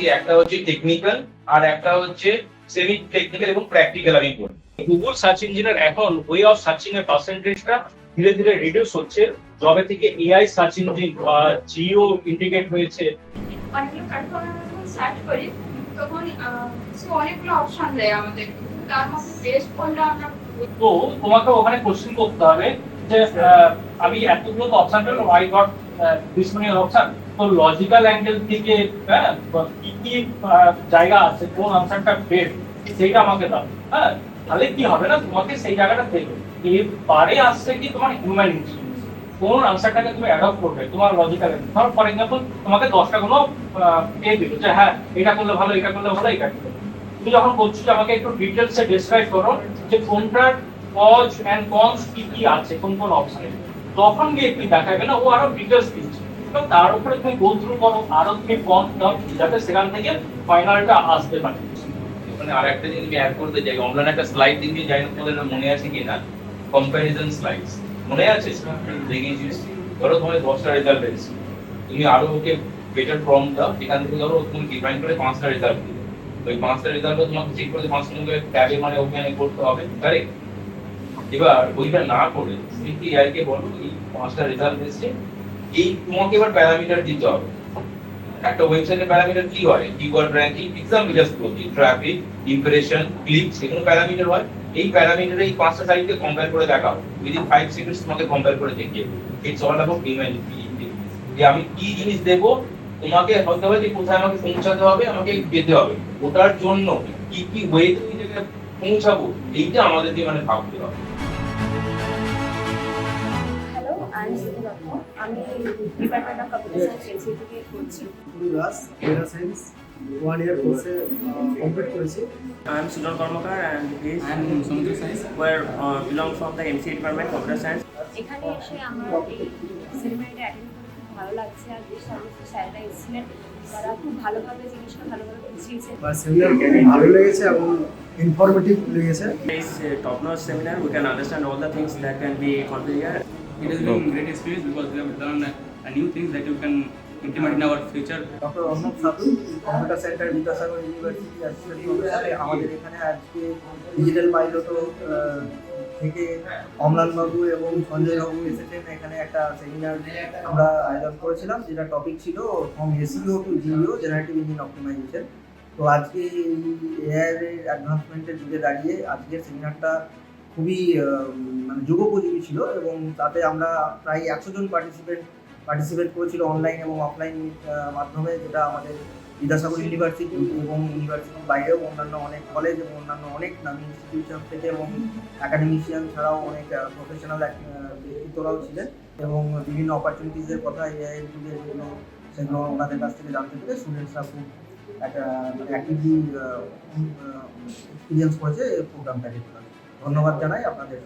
করেছি, একটা হচ্ছে টেকনিক্যাল আর একটা হচ্ছে সেমি টেকনিক্যাল এবং প্র্যাকটিক্যাল আমি করি। গুগল সার্চ ইঞ্জিনের এখন ওয়ে অফ সার্চিং এর পার্সেন্টেজটা ধীরে ধীরে রিডিউস হচ্ছে, যবে থেকে এআই সার্চ ইঞ্জিন বা জিও ইন্টিগ্রেট হয়েছে। অনেকগুলো প্ল্যাটফর্মে আমরা যখন সার্চ করি তখন সে অনেকগুলো অপশন দেয় আমাদের, তার মধ্যে বেস্ট কোনটা আমরা তো তোমাকে ওখানে কোশ্চেন করতে হবে যে আমি এতগুলো তো অপশন পেলাম, I got this many option, তো লজিক্যাল অ্যাঙ্গেল থেকে কি কি জায়গা আছে, কোন আনসারটা বেস্ট সেইটা আমাকে দাও। হ্যাঁ, তাহলে কি হবে না, তোমাকে সেই জায়গাটা দেবে। এবারে আসছে কি তোমার হিউম্যান ইন্টেলিজেন্স, কোন আনসারটাকে তুমি অ্যাডপ্ট করবে তোমার লজিক্যাল। ধর ফর এক্সাম্পল তোমাকে 10টা কোনো পেয়ে দিল যে হ্যাঁ এটা করলে ভালো, এটা করলে ভালো, এটা করলে। তুমি যখন বলছো যে আমাকে একটু ডিটেলসে ডেসক্রাইব করো যে কোনটার কজ এন্ড কনস কি কি আছে, কোন কোন অপশনে, তখন গিয়ে কি দেখাবে না ও আরো ডিটেলস দিচ্ছে, এবং তার উপরে তুমি গো থ্রু করো, আরো তুমি কম দাও, যাতে সেখান থেকে ফাইনালটা আসতে পারে। মানে আরেকটা জিনিস আমি অ্যাড করতে চাই, অনলাইন একটা স্লাইড দিনকে যাই না, তোমাদের মনে আছে কিনা, কম্প্যারিজন স্লাইডস মনে আছে? দেখিয়েছিস, ধরো তোমার 10টা রেজাল্ট এসেছে, তুমি আরো ওকে বেটার ফর্ম দাও, এখান থেকে ধরো তুমি ডিফাইন করে 5টা রেজাল্ট দিলে, ওই 5টা রেজাল্টও তোমাকে চেক করে 5টা মধ্যে ট্যাবে মানে ওখানে করতে হবে, কারেক্ট? এবার ওইটা না করে তুমি কি এআই কে বলো এই 5টা রেজাল্ট এসেছে, এই তোমাকে এবার প্যারামিটার দিতে হবে। একটা ওয়েবসাইটের প্যারামিটার কি হয়? কিওয়ার্ড র্যাঙ্কিং, এক্সাম্পল জাস্ট বলছি, ট্রাফিক, ইমপ্রেশন, ক্লিকস, এগুলো প্যারামিটার হয়। এই প্যারামিটারে এই 5টা সাইটকে কম্পেয়ার করে দেখাও, উইদিন 5 সেকেন্ডস তোমাকে কম্পেয়ার করে দেখিয়ে দেবো। ইটস অল অ্যাবাউট ইমেজিং, যে আমি কি জিনিস দেবো তোমাকে, হতে হবে যে কোথায় আমাকে পৌঁছাতে হবে, আমাকে যেতে হবে, ওটার জন্য কি কি ওয়ে তুমি যেখানে পৌঁছাবো, এইটা আমাদেরকে মানে ভাবতে হবে। হ্যালো, আমি সুধি দত্ত। আমি department of computer science NC থেকে করছি। ক্লাস ডেটা সায়েন্স 1 ইয়ার কোর্সে কমপ্লিট করেছি। I am Sujal Karmakar and this and Samudra Science where belong from the MCA department computer science. এখানে এসে আমার এই সেমিনারটা অ্যাটেন্ড করে খুব ভালো লাগছে, আর যে সমস্ত স্যাররা এসেছিলেন তারা খুব ভালোভাবে জিনিসটা ভালোভাবে বুঝিয়েছেন। আমার সেমিনার ভালো লেগেছে এবং ইনফরমেটিভ লেগেছে। This top-notch seminar we can understand all the things that can be configured. It has been a great experience because we have learned a new things that you can implement in our future. Doctor Arnab Sadhu, computer centre, Vidyasagar university associate professor. আমাদের এখানে আজকে digital pilot থেকে অমলান বাবু এবং সঞ্জয় বাবু এসেছেন। এখানে একটা seminar আমরা আয়োজন করেছিলাম, যেটা টপিক ছিল from SEO to GEO, generative engine optimization. তো আজকে এই এআই এর অ্যাডভান্সমেন্টের যুগে দাঁড়িয়ে আজকের সেমিনারটা খুবই মানে যুগোপযোগী ছিল, এবং তাতে আমরা প্রায় 100 জন পার্টিসিপেট করেছিল অনলাইন এবং অফলাইন মাধ্যমে, যেটা আমাদের বিদ্যাসাগর ইউনিভার্সিটি এবং ইউনিভার্সিটির বাইরেও অন্যান্য অনেক কলেজ এবং অন্যান্য অনেক নামী ইনস্টিটিউশন থেকে এবং একাডেমিশিয়ান ছাড়াও অনেক প্রফেশনাল ব্যক্তিত্বরাও ছিলেন, এবং বিভিন্ন অপরচুনিটিসের কথা এআই এর যুগে সেগুলো ওনাদের কাছ থেকে জানতে পেরে স্টুডেন্টসরা খুব একটা মানে অ্যাক্টিভলি এক্সপিরিয়েন্স করেছে এই প্রোগ্রামটাকে। ধন্যবাদ জানাই আপনাদের।